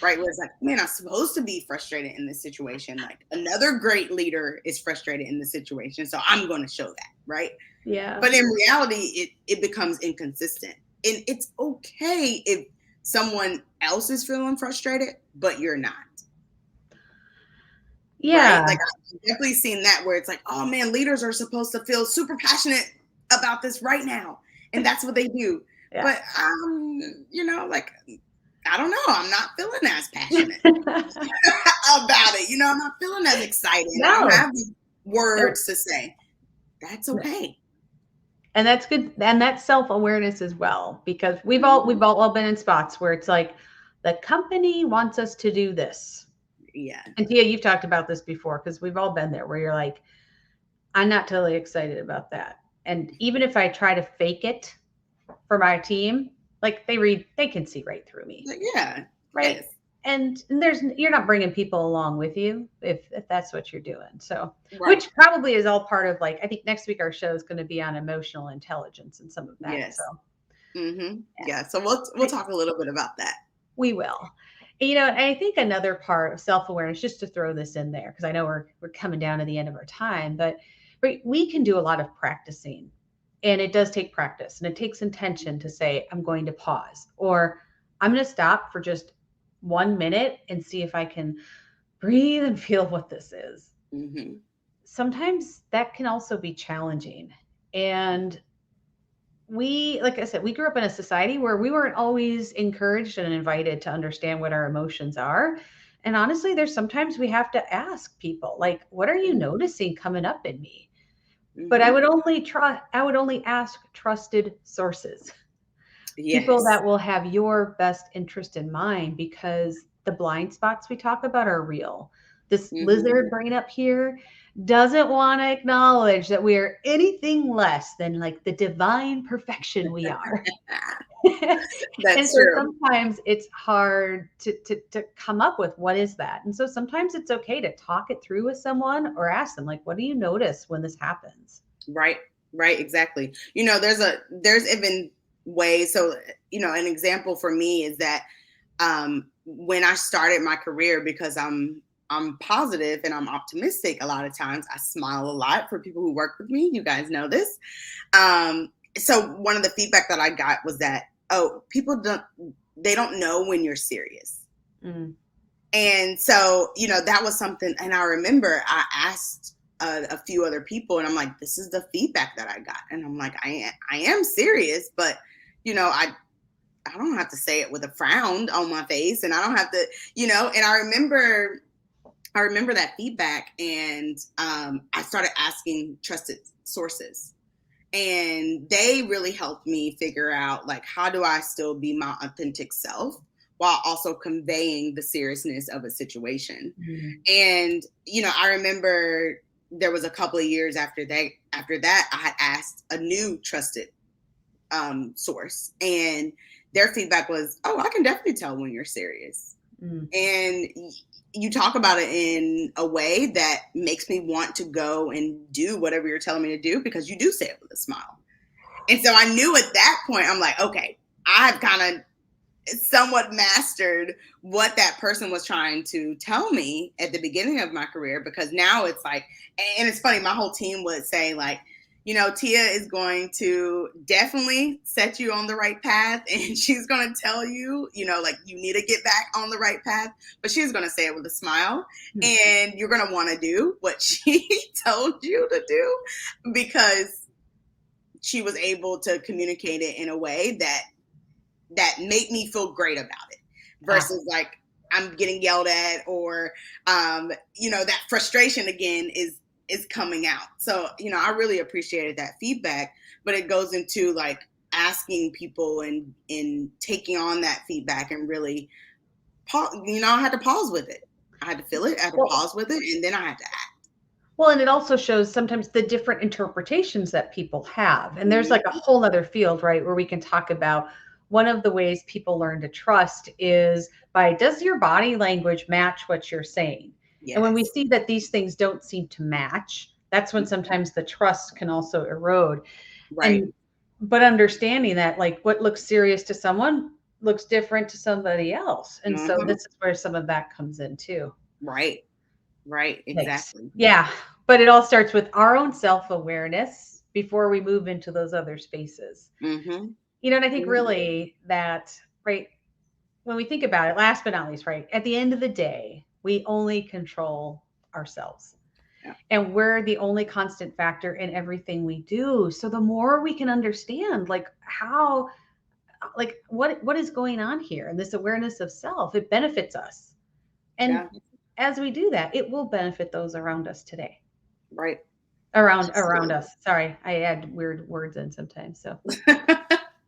right? Where it's like, man, I'm supposed to be frustrated in this situation. Like, another great leader is frustrated in this situation, so I'm going to show that, right? Yeah. But in reality, it becomes inconsistent. and it's okay if someone else is feeling frustrated, but you're not. Right? Yeah. Like I've definitely seen that where it's like, oh man, leaders are supposed to feel super passionate about this right now. And that's what they do. Yeah. But like I don't know, I'm not feeling as passionate about it. I'm not feeling as excited. I don't No. have these words to say. That's No. okay. And that's good. And that's self-awareness as well, because we've Mhm. all been in spots where it's like the company wants us to do this. Yeah. And Tia, you've talked about this before because we've all been there where you're like, I'm not totally excited about that. And even if I try to fake it for my team, like they can see right through me. Like, yeah. Right. Yes. And you're not bringing people along with you if that's what you're doing. So, Right. which probably is all part of, like, I think next week our show is going to be on emotional intelligence and some of that. So, Yes. Mm-hmm. yeah, Yeah. So we'll talk a little bit about that. we will. And I think another part of self awareness, just to throw this in there, because I know we're coming down to the end of our time, but we can do a lot of practicing, and it does take practice, and it takes intention to say, I'm going to pause, or I'm going to stop for just 1 minute and see if I can breathe and feel what this is. Mm-hmm. Sometimes that can also be challenging. And like I said, we grew up in a society where we weren't always encouraged and invited to understand what our emotions are. And honestly, there's sometimes we have to ask people, like, what are you noticing coming up in me? But Mm-hmm. I would only ask trusted sources, people Yes. that will have your best interest in mind, because the blind spots we talk about are real. This Mm-hmm. lizard brain up here doesn't want to acknowledge that we are anything less than like the divine perfection we are. And That's so true. sometimes it's hard to come up with what is that. And so sometimes it's okay to talk it through with someone or ask them, like, what do you notice when this happens? Right. Right. Exactly. There's even ways. So, an example for me is that when I started my career, because I'm positive and I'm optimistic, a lot of times I smile a lot for people who work with me. You guys know this. So one of the feedback that I got was that, oh, people don't know when you're serious. Mm. And so, that was something. And I remember I asked a few other people, and I'm like, this is the feedback that I got. And I'm like, I am serious, but, I don't have to say it with a frown on my face, and I don't have to, and I remember that feedback, and I started asking trusted sources, and they really helped me figure out, like, how do I still be my authentic self while also conveying the seriousness of a situation. Mm. And I remember there was a couple of years after that I had asked a new trusted source, and their feedback was, oh, I can definitely tell when you're serious. Mm. And you talk about it in a way that makes me want to go and do whatever you're telling me to do, because you do say it with a smile. And so I knew at that point, I'm like, okay, I've kind of somewhat mastered what that person was trying to tell me at the beginning of my career, because now it's like, and it's funny, my whole team would say, like, Tia is going to definitely set you on the right path, and she's going to tell you, like, you need to get back on the right path, but she's going to say it with a smile, and you're going to want to do what she told you to do, because she was able to communicate it in a way that made me feel great about it, versus like I'm getting yelled at, or that frustration again is coming out. So I really appreciated that feedback, but it goes into like asking people and taking on that feedback and really I had to pause with it. I had to feel it, I had to Well, pause with it, and then I had to act. Well, and it also shows sometimes the different interpretations that people have. And there's like a Mm-hmm. whole other field, right, where we can talk about one of the ways people learn to trust is by, does your body language match what you're saying? And when we Yes. see that these things don't seem to match, that's when sometimes the trust can also erode. Right. And but understanding that, like, what looks serious to someone looks different to somebody else. And so Mm-hmm. this is where some of that comes in too. Right. Right. Thanks. Exactly. Yeah, but it all starts with our own self-awareness before we move into those other spaces. Mm-hmm. And I think Mhm. really that, right, when we think about it, last but not least, right, at the end of the day, we only control ourselves. Yeah. And we're the only constant factor in everything we do. So the more we can understand, like, how, like, what is going on here, and this awareness of self, it benefits us. And Yeah. as we do that, it will benefit those around us today. Right. Around Absolutely. us. Sorry, I add weird words in sometimes. So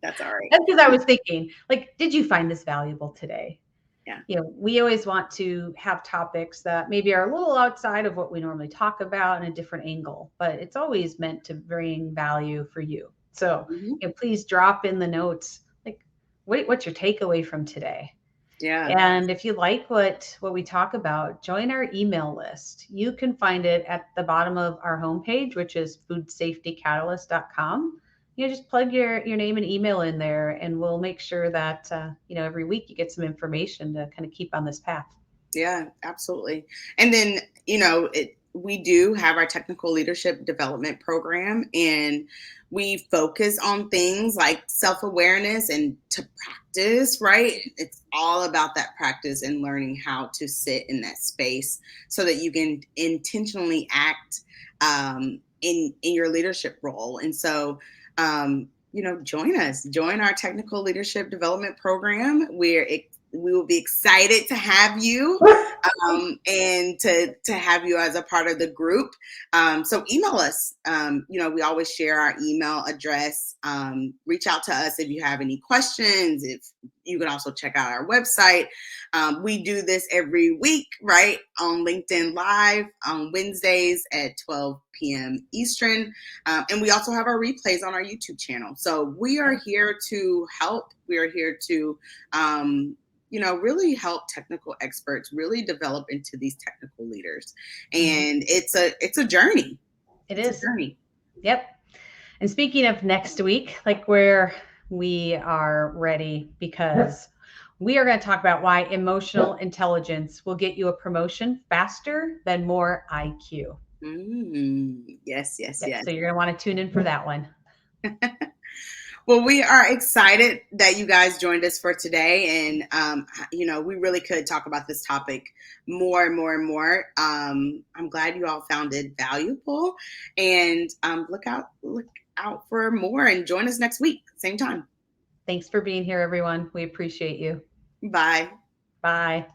That's all right. that's because I was thinking, like, did you find this valuable today? Yeah. We always want to have topics that maybe are a little outside of what we normally talk about in a different angle, but it's always meant to bring value for you. So, Mhm. please drop in the notes, like, what's your takeaway from today? Yeah. And if you like what we talk about, join our email list. You can find it at the bottom of our homepage, which is foodsafetykatalyst.com. Just plug your name and email in there, and we'll make sure that every week you get some information to kind of keep on this path. Yeah, absolutely. And then, we do have our technical leadership development program, and we focus on things like self awareness and to practice, right? It's all about that practice and learning how to sit in that space so that you can intentionally act in your leadership role. And so, join us, join our technical leadership development program. We will be excited to have you and to have you as a part of the group. So email us. We always share our email address. Reach out to us if you have any questions. If you can also check out our website. We do this every week, right, on LinkedIn Live on Wednesdays at 12 p.m. Eastern. And we also have our replays on our YouTube channel. So we are here to help. We are here to really help technical experts really develop into these technical leaders. And it's a journey. It It's a is. journey. Yep. And speaking of next week, like, where we are ready, because we are going to talk about why emotional intelligence will get you a promotion faster than more IQ. Yes, yes, Yep. yes. So you're going to want to tune in for that one. Well, we are excited that you guys joined us for today. And, we really could talk about this topic more and more and more. I'm glad you all found it valuable. And look out for more and join us next week, same time. Thanks for being here, everyone. We appreciate you. Bye. Bye.